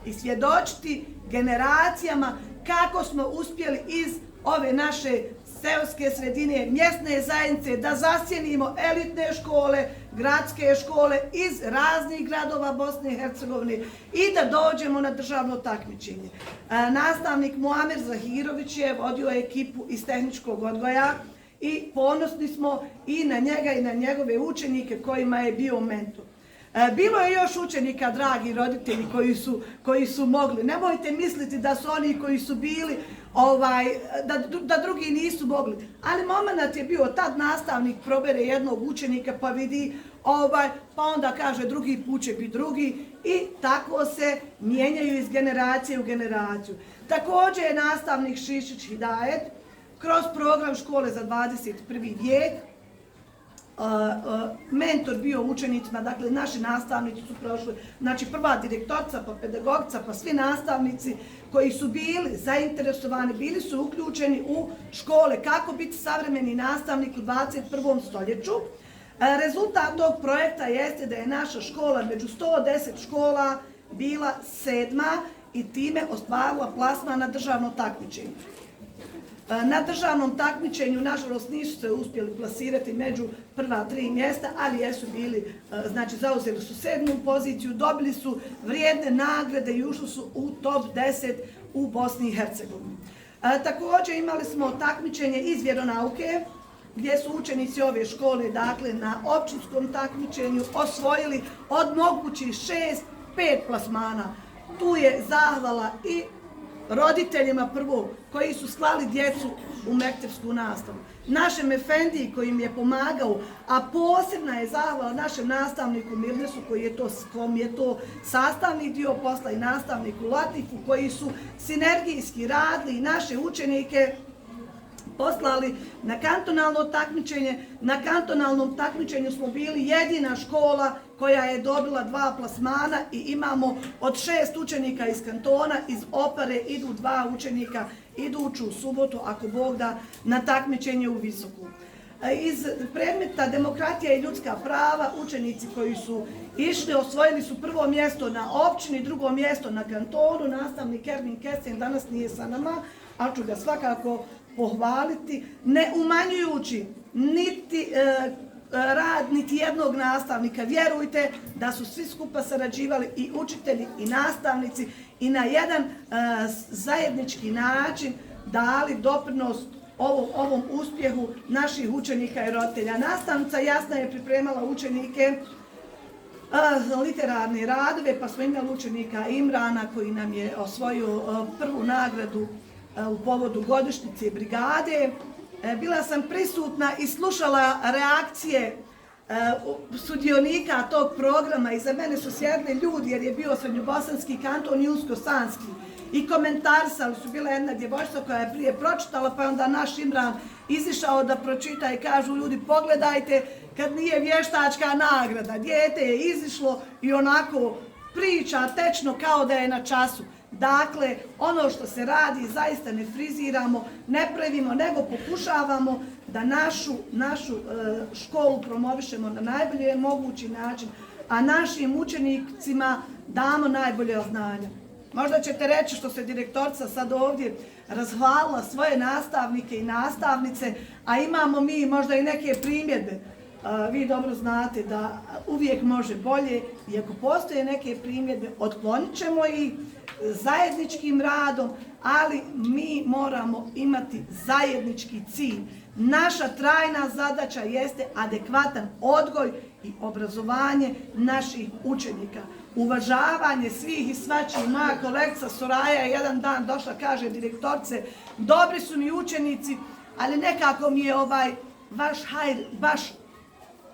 Speaker 13: i svjedočiti generacijama kako smo uspjeli iz ove naše seoske sredine, mjesne zajednice, da zasjenimo elitne škole, gradske škole iz raznih gradova Bosne i Hercegovine i da dođemo na državno takmičenje. Nastavnik Muamer Zahirović je vodio ekipu iz tehničkog odgoja i ponosni smo i na njega i na njegove učenike kojima je bio mentor. Bilo je još učenika, dragi roditelji, koji su mogli. Nemojte misliti da su oni koji su bili, da drugi nisu mogli. Ali moment je bio, tad nastavnik probere jednog učenika pa vidi, pa onda kaže drugi put će biti drugi i tako se mijenjaju iz generacije u generaciju. Također je nastavnik Šišić Hidajet kroz program škole za 21. vijek mentor bio učenicima, dakle naši nastavnici su prošli, znači prva direktorica, pa pedagogica, pa svi nastavnici koji su bili zainteresovani, bili su uključeni u škole kako biti savremeni nastavnik u 21. stoljeću. Rezultat tog projekta jeste da je naša škola među 110 škola bila 7. i time ostvarila plasman na državno takmičenje. Na državnom takmičenju, nažalost, nisu se uspjeli plasirati među prva 3 mjesta, ali jesu bili, znači zauzeli su 7. poziciju, dobili su vrijedne nagrade i ušli su u top 10 u Bosni i Hercegovini. Također imali smo takmičenje iz vjeronauke, gdje su učenici ove škole, dakle, na općinskom takmičenju osvojili od mogućih 5 plasmana. Tu je zahvala i roditeljima prvo koji su slali djecu u mektepsku nastavu, našem efendiji koji im je pomagao, a posebna je zahvala našem nastavniku Mirnesu kom je to sastavni dio posla i nastavniku Latifu koji su sinergijski radili i naše učenike poslali na kantonalno takmičenje. Na kantonalnom takmičenju smo bili jedina škola koja je dobila 2 plasmana i imamo od 6 učenika iz kantona, iz Opare idu 2 učenika iduću subotu, ako Bog da, na takmičenje u Visoku. Iz predmeta demokratija i ljudska prava učenici koji su išli osvojili su prvo mjesto na općini, drugo mjesto na kantonu. Nastavnik Ermin Kesen danas nije sa nama, ali ću ga svakako pohvaliti, ne umanjujući niti rad niti jednog nastavnika. Vjerujte da su svi skupa sarađivali, i učitelji i nastavnici, i na jedan zajednički način dali doprinos ovom uspjehu naših učenika i roditelja. Nastavnica Jasna je pripremala učenike literarne radove, pa smo imali učenika Imrana koji nam je osvojio prvu nagradu u povodu godišnjice brigade. Bila sam prisutna i slušala reakcije sudionika tog programa. Iza mene su sjedli ljudi jer je bio Srednjobosanski kanton i Usko-Sanski. I komentarisali su, bila jedna djevojčica koja je prije pročitala, pa je onda naš Imran izišao da pročita i kažu ljudi pogledajte kad nije vještačka nagrada. Dijete je izišlo i onako priča tečno kao da je na času. Dakle, ono što se radi zaista ne friziramo, ne pravimo, nego pokušavamo da našu školu promovišemo na najbolji mogući način, a našim učenicima damo najbolje znanja. Možda ćete reći što se direktorica sad ovdje razhvalila svoje nastavnike i nastavnice, a imamo mi možda i neke primjedbe. Vi dobro znate da uvijek može bolje i ako postoje neke primjedbe, otklonit ćemo ih zajedničkim radom, ali mi moramo imati zajednički cilj. Naša trajna zadaća jeste adekvatan odgoj i obrazovanje naših učenika. Uvažavanje svih i svačih. Moja kolegica Soraja je jedan dan došla, kaže direktorice, dobri su mi učenici, ali nekako mi je vaš hajr baš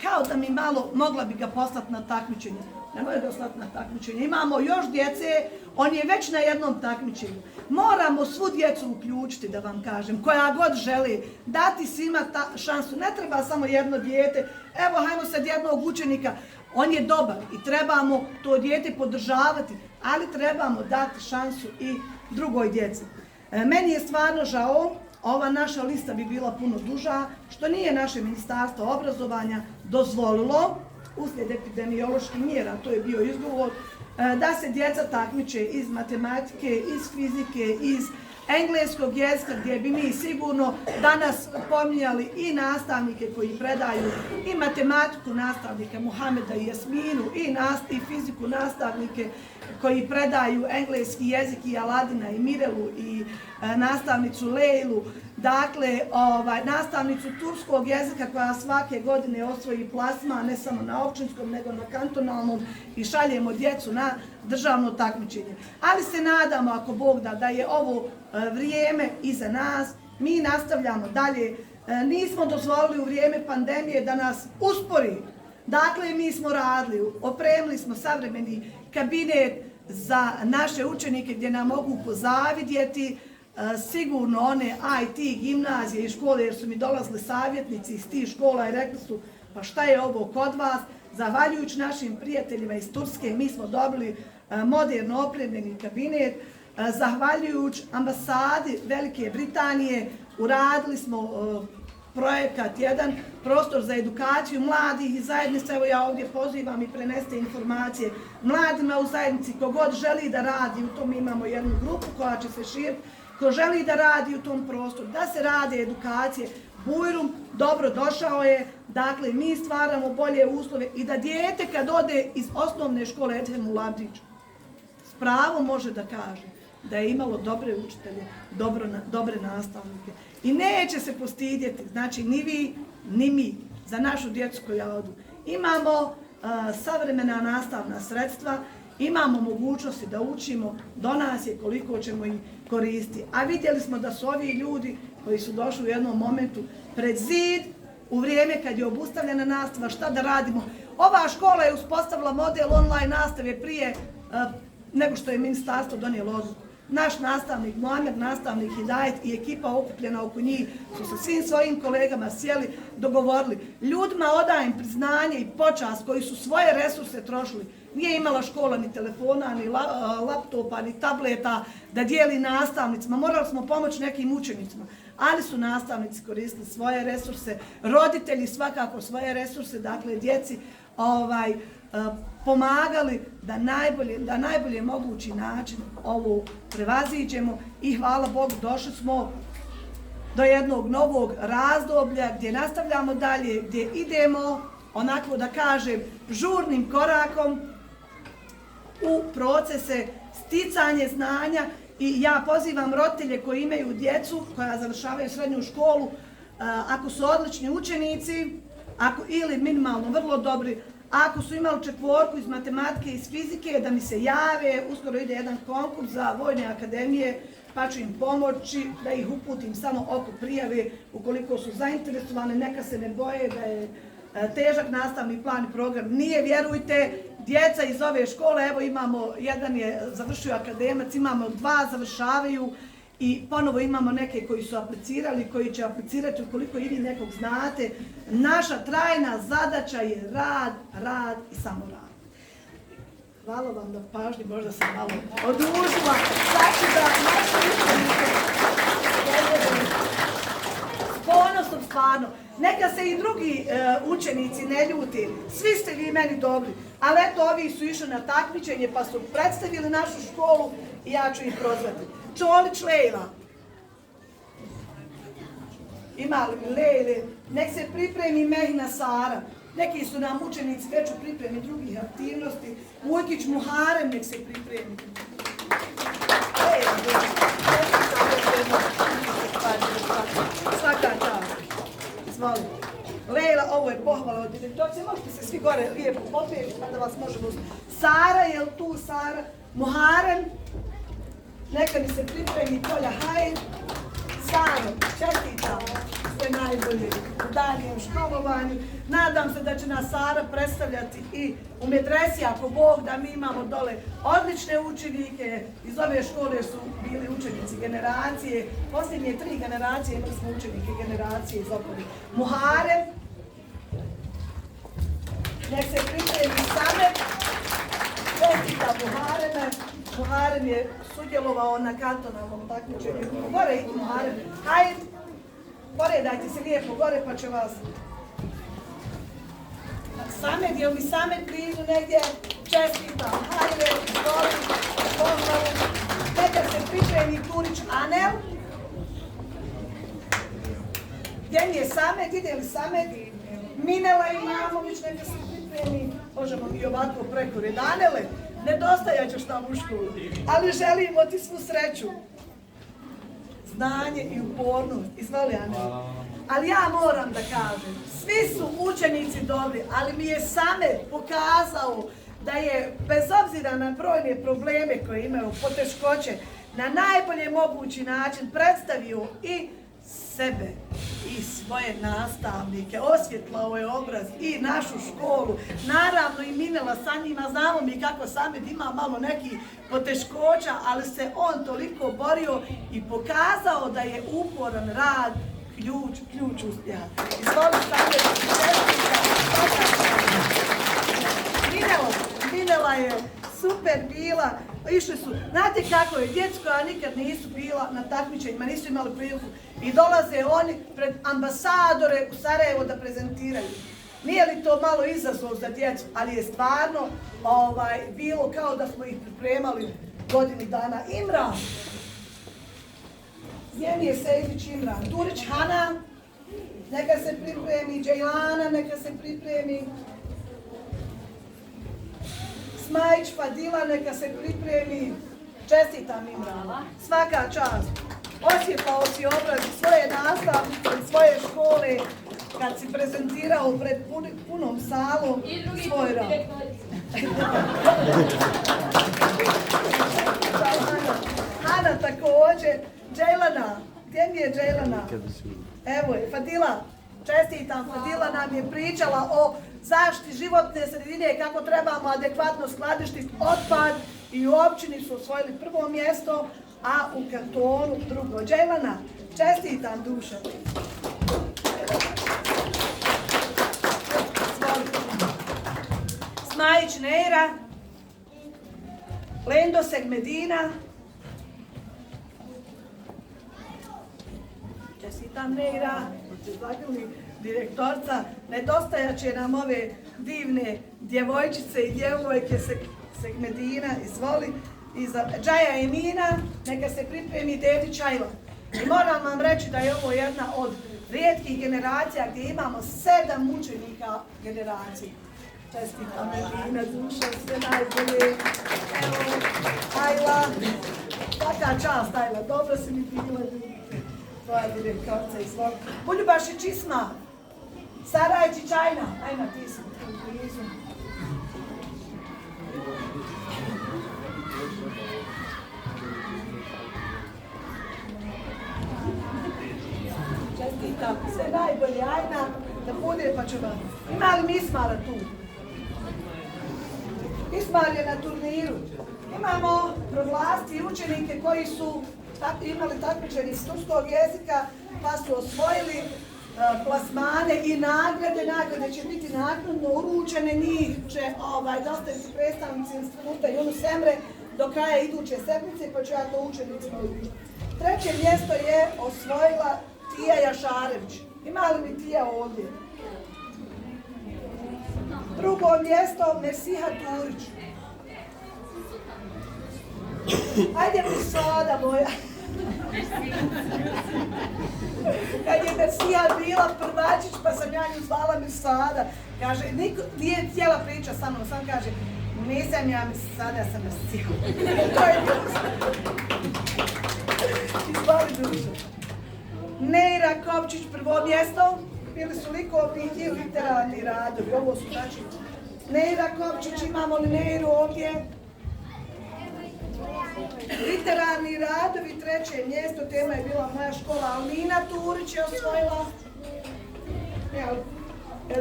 Speaker 13: kao da mi malo, mogla bi ga poslati na takmičenje. Nemoj ga slati na takmičenje. Imamo još djece, on je već na jednom takmičenju. Moramo svu djecu uključiti, da vam kažem, koja god želi, dati svima šansu. Ne treba samo jedno dijete, evo hajmo sad jednog učenika, on je dobar i trebamo to dijete podržavati, ali trebamo dati šansu i drugoj djeci. Meni je stvarno žao, ova naša lista bi bila puno duža, što nije naše ministarstvo obrazovanja dozvolilo, uslijed epidemioloških mjera, to je bio izgovor, da se djeca takmiče iz matematike, iz fizike, iz engleskog jezika, gdje bi mi sigurno danas pominjali i nastavnike koji predaju i matematiku nastavnike Muhameda i Jasminu i fiziku nastavnike koji predaju engleski jezik i Aladina i Mirelu i nastavnicu Lejlu, dakle nastavnicu turskog jezika koja svake godine osvoji plasma, ne samo na općinskom nego na kantonalnom, i šaljemo djecu na državno takmičenje. Ali se nadamo, ako Bog da, da je ovo vrijeme iza nas, mi nastavljamo dalje. Nismo dozvolili u vrijeme pandemije da nas uspori. Dakle, mi smo radili, opremili smo savremeni kabinet za naše učenike gdje nam mogu pozavidjeti, sigurno one IT gimnazije i škole, jer su mi dolazili savjetnici iz tih škola i rekli su pa šta je ovo kod vas. Zahvaljujući našim prijateljima iz Turske mi smo dobili moderno opremljeni kabinet. Zahvaljujući ambasadi Velike Britanije uradili smo projekat jedan, prostor za edukaciju mladih i zajednice. Evo ja ovdje pozivam i preneste informacije mladima u zajednici, kogod želi da radi u tom, imamo jednu grupu koja će se širiti, ko želi da radi u tom prostoru, da se rade edukacije. Bujrum dobro došao je, dakle mi stvaramo bolje uslove i da dijete kad ode iz osnovne škole Edhem u Lavriću s pravom može da kaže da je imalo dobre učitelje, dobre nastavnike. I neće se postidjeti, znači ni vi, ni mi, za našu djecu koja odu. Imamo savremena nastavna sredstva, imamo mogućnosti da učimo, do nas je koliko ćemo ih koristiti. A vidjeli smo da su ovi ljudi koji su došli u jednom momentu pred zid, u vrijeme kad je obustavljena nastava, šta da radimo. Ova škola je uspostavila model online nastave prije nego što je ministarstvo donijelo odluku. naš nastavnik Mohamed, nastavnik Hidajet i ekipa okupljena oko njih su sa svim svojim kolegama sjeli, dogovorili. Ljudima odajem priznanje i počast koji su svoje resurse trošili. Nije imala škola ni telefona, ni laptopa, ni tableta da dijeli nastavnicima. Morali smo pomoći nekim učenicima, ali su nastavnici koristili svoje resurse, roditelji svakako svoje resurse, dakle djeci pomagali da najbolje mogući način ovo prevaziđemo i hvala Bogu došli smo do jednog novog razdoblja gdje nastavljamo dalje, gdje idemo onako da kažem žurnim korakom u procese sticanje znanja i ja pozivam roditelje koji imaju djecu koja završavaju srednju školu, ako su odlični učenici, ili minimalno vrlo dobri, ako su imali 4 iz matematike i iz fizike, da mi se jave, uskoro ide jedan konkurs za vojne akademije, pa ću im pomoći da ih uputim samo oko prijave, ukoliko su zainteresovane, neka se ne boje da je težak nastavni plan i program. Nije, vjerujte, djeca iz ove škole, evo imamo, jedan je završio akademac, imamo 2 završavaju i ponovo imamo neke koji su aplicirali, koji će aplicirati ukoliko i vi nekog znate. Naša trajna zadaća je rad i samo rad. Hvala vam na pažnji, možda sam malo odužila. Znači da naši učenike s ponosom stvarno. Neka se i drugi učenici ne ljuti, svi ste vi meni dobri, ali eto ovi su išli na takmičenje pa su predstavili našu školu i ja ću ih prozvati. Čolić Lejla. Ima li mi Lejle? Nek se pripremi Mehna Sara. Neki su nam učenici već u pripremi drugih aktivnosti. Mujkić Muharem nek se pripremi. Svaka čast. Izvoli. Lejla, ovo je pohvala od direktorice. Možete se svi gore lijepo popijeti pa da vas možemo uzeti. Sara, je li tu Sara? Muharem. Neka mi se pripremi Polja Hajn. Saro, čestitam, ste najbolji u danijem školovanju. Nadam se da će nas Sara predstavljati i u medresi, ako Bog da, mi imamo dole odlične učenike. Iz ove škole su bili učenici generacije, posljednje 3 generacije imali smo učenike generacije iz okolih. Muharem, nek se pripremi Samet, čestitam Muhareme. Muharem je sudjelovao na kantonalnom takmičenju. Gore idi Muharem. Hajde, poredajte se lijepo gore pa će vas. Samet, je li mi Samet blizu negdje? Čestitam. Hajde, izvoli, pohvalu. Neka se pripremi Turić Anel. Gdje mi je Samet? Ide li Samet? Minela Imamović, neka se pripremi. Možemo mi ovako preko Redanele. Nedostajat ćeš nam u školu, ali želimo ti svu sreću, znanje i upornost. Izvoli, Ane. Ali ja moram da kažem, svi su učenici dobri, ali mi je Samet pokazao da je, bez obzira na brojne probleme koje imaju, poteškoće, na najbolje mogući način predstavio i sebe i svoje nastavnike, osvjetlao je obraz i našu školu, naravno i Minela sa njima, znamo mi kako Samet ima malo nekih poteškoća, ali se on toliko borio i pokazao da je uporan rad ključ uspjeha. Izvoli Samet, Minela je super bila, išli su, znate kako je, djeca koja nikad nisu bila na takmičenjima, nisu imali priliku i dolaze oni pred ambasadore u Sarajevo da prezentiraju. Nije li to malo izazov za djecu, ali je stvarno bilo kao da smo ih pripremali godini dana. Imran, gdje mi je Sejdić Imran? Turić Hana, neka se pripremi, Džejlana, neka se pripremi. Smajić Fadila, neka se pripremi. Čestitam Imran. Svaka čast. Osvjetlao si obraz svoje nastavnice i svoje škole kad si prezentirao pred punom salom svoj rad. Hana također. Džejlana. Gdje mi je Džejlana? Evo je. Fadila. Čestitam. Fadila nam je pričala o zaštiti životne sredine, kako trebamo adekvatno skladištiti otpad i u općini su osvojili prvo mjesto, a u kantonu drugo. Đelana, čestitam dušo. Smajić Neira, Lendoseg Medina, čestitam Neira, direktorca, nedostajat će nam ove divne djevojčice i djevojke Segmedina, izvoli, i za Džaja Emina, neka se pripremi Dedi Čajla. I moram vam reći da je ovo jedna od rijetkih generacija gdje imamo 7 učenika generacije. Čestitam Emina, duša, sve najbolje. Evo, Ajla, taka čast Ajla, dobro si mi bila, tvoja direktorca, izvoli. Buljubašić Isma, Sarajčić Ajna, Ajna ti si u blizu. Čestitam, sve najbolje Ajna, da bude pa ću vam. Ima li Mismara tu? Mismar je na turniru. Imamo proglasiti učenike koji su imali takmičenje iz turskog jezika pa su osvojili plasmane i nagrade. Nagrade će biti naknadno uručene, njih će dostaviti predstavnici instituta Yunus Emre do kraja iduće sedmice, pa ću ja to učenicima uručiti. Treće mjesto je osvojila Tija Jašarević. Ima li mi Tija ovdje? Drugo mjesto Mersiha Turić. Ajde Mirsada moja. Kad je Mersiha bila prvačić pa sam ja nju zvala Mirsada. Kaže, niko nije htjela priča sa mnom, sam kaže, nisam ja Mirsada, ja sam Mersiha. To je bilo. Izvoli dušo. Neira Kopčić prvo mjesto, bili su likovni i literarni radovi. Ovo su znači Neira Kopčić, imamo li Neiru ovdje? Literarni radovi, treće mjesto, tema je bila moja škola. Almina Turić je osvojila.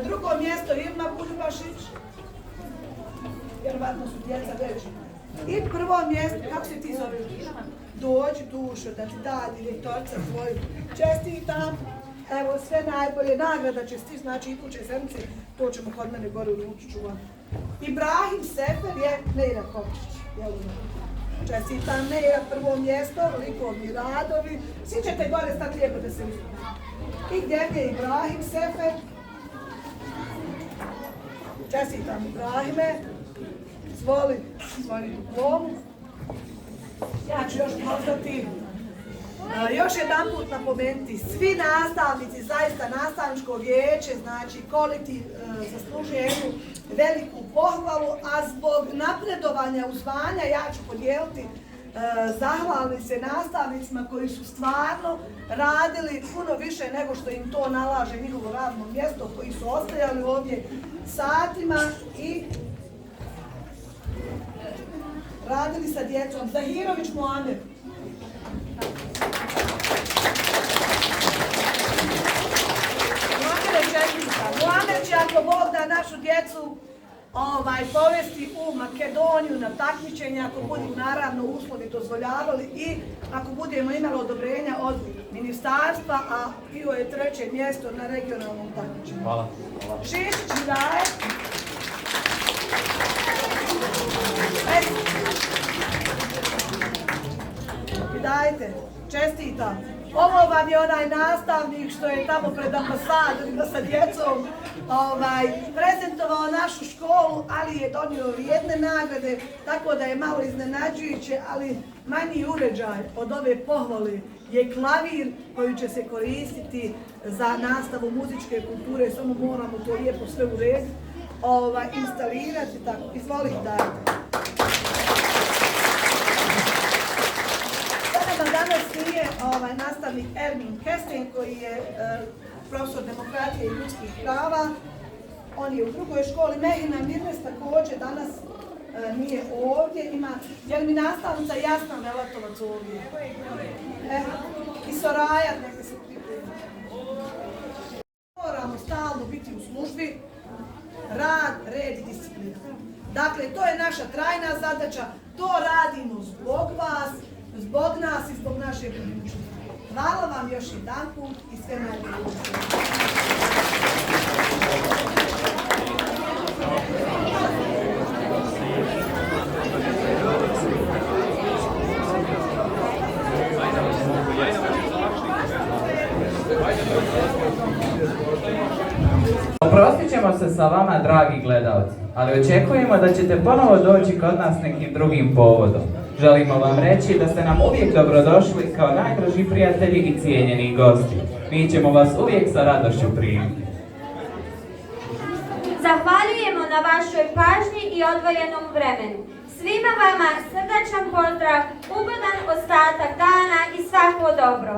Speaker 13: Drugo mjesto Irma Buljubašić. Vjerovatno su djeca već. I prvo mjesto, kako se ti zoveš? Dođi dušo, da ti da direktorca svoju. Čestitam. Evo, sve najbolje. Nagrada će stići, znači iduće sedmice, to ćemo kod mene gore uručit čuvam. Ibrahim Sefer je Neira Kopčić. Čestitam Neira, prvo mjesto, likovni radovi. Svi ćete gore stati lijepo da se uspiju. I gdje je Ibrahim Sefer? Čestitam Ibrahime. Zvoli svoju diplomu. Ja ću još pozvati, još jedan put napomenuti, svi nastavnici, zaista nastavničko vijeće, znači kolektiv zaslužuje jednu veliku pohvalu, a zbog napredovanja u zvanja ja ću podijeliti zahvalnice nastavnicima koji su stvarno radili puno više nego što im to nalaže njihovo radno mjesto, koji su ostajali ovdje satima i radili sa djecom. Zahirović Muamer. Muamer je četnika. Muamer će, ako Bog da, našu djecu povesti u Makedoniju na takmičenje, ako budu naravno uslovi dozvoljavali i ako budemo imali odobrenja od ministarstva, a bio je treće mjesto na regionalnom takmičenju.
Speaker 10: Hvala.
Speaker 13: Šišić daje. Dajte, čestitam. Ovo vam je onaj nastavnik što je tamo pred ambasadorima sa djecom prezentovao našu školu, ali je donio vrijedne nagrade, tako da je malo iznenađujuće, ali manji uređaj od ove pohvale je klavir koji će se koristiti za nastavu muzičke kulture, samo moramo to lijepo sve urediti, instalirati, tako, izvolite dajte. Danas nije nastavnik Ermin Kesten koji je profesor demokratije i ljudskih prava. On je u drugoj školi. Mehina Mirnes također danas nije ovdje. Je li mi nastavnica Jasna Velatovac ovdje? I Soraja neka se pripremi. Moramo stalno biti u službi. Rad, red i disciplina. Dakle, to je naša trajna zadaća. To radimo zbog vas. zbog nas i zbog naše budućnosti. Hvala vam još jedanput i sve najbolje.
Speaker 2: Oprostit ćemo se sa vama, dragi gledalci, ali očekujemo da ćete ponovo doći kod nas nekim drugim povodom. Želimo vam reći da ste nam uvijek dobrodošli kao najdraži prijatelji i cijenjeni gosti. Mi ćemo vas uvijek sa radošću primiti.
Speaker 1: Zahvaljujemo na vašoj pažnji i odvojenom vremenu. Svima vama srdačan pozdrav, ugodan ostatak dana i svako dobro.